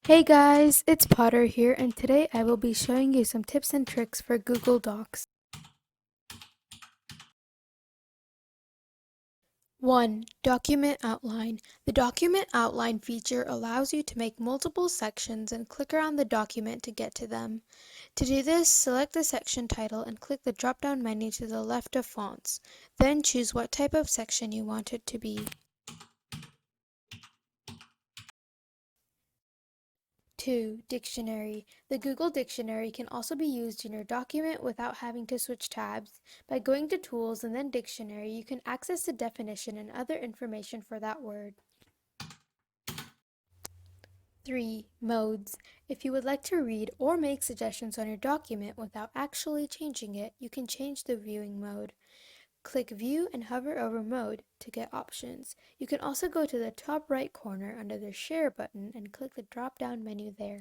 Hey guys, it's Potter here, and today I will be showing you some tips and tricks for Google Docs. 1. Document Outline. The Document Outline feature allows you to make multiple sections and click around the document to get to them. To do this, select the section title and click the drop-down menu to the left of Fonts. Then choose what type of section you want it to be. 2. Dictionary. The Google Dictionary can also be used in your document without having to switch tabs. By going to Tools and then Dictionary, you can access the definition and other information for that word. 3. Modes. If you would like to read or make suggestions on your document without actually changing it, you can change the viewing mode. Click View and hover over Mode to get options. You can also go to the top right corner under the Share button and click the drop-down menu there.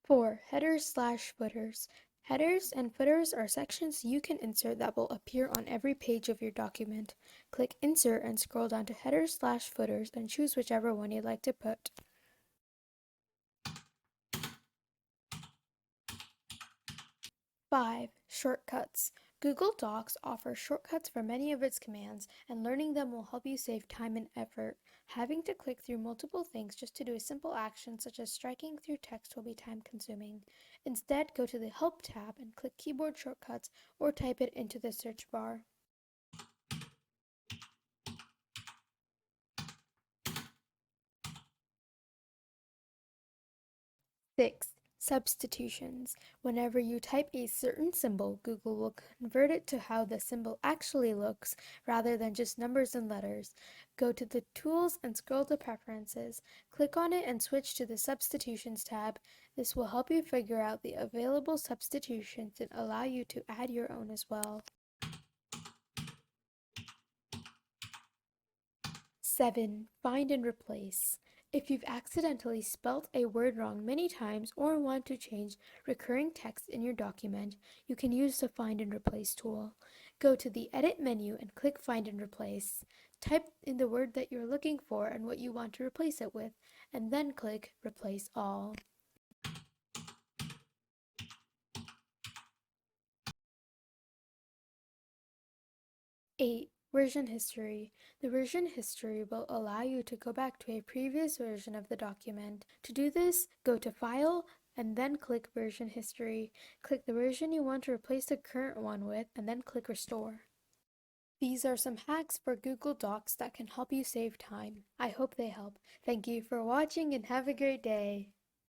4. Headers/footers. Headers and footers are sections you can insert that will appear on every page of your document. Click Insert and scroll down to Headers/footers and choose whichever one you'd like to put. 5. Shortcuts. Google Docs offers shortcuts for many of its commands, and learning them will help you save time and effort. Having to click through multiple things just to do a simple action such as striking through text will be time-consuming. Instead, go to the Help tab and click Keyboard Shortcuts or type it into the search bar. 6. Substitutions. Whenever you type a certain symbol, Google will convert it to how the symbol actually looks rather than just numbers and letters. Go to the Tools and scroll to Preferences. Click on it and switch to the Substitutions tab. This will help you figure out the available substitutions and allow you to add your own as well. 7. Find and replace. If you've accidentally spelt a word wrong many times or want to change recurring text in your document, you can use the Find and Replace tool. Go to the Edit menu and click Find and Replace. Type in the word that you're looking for and what you want to replace it with, and then click Replace All. 8. Version history. The version history will allow you to go back to a previous version of the document. To do this, go to File and then click Version History. Click the version you want to replace the current one with and then click Restore. These are some hacks for Google Docs that can help you save time. I hope they help. Thank you for watching and have a great day.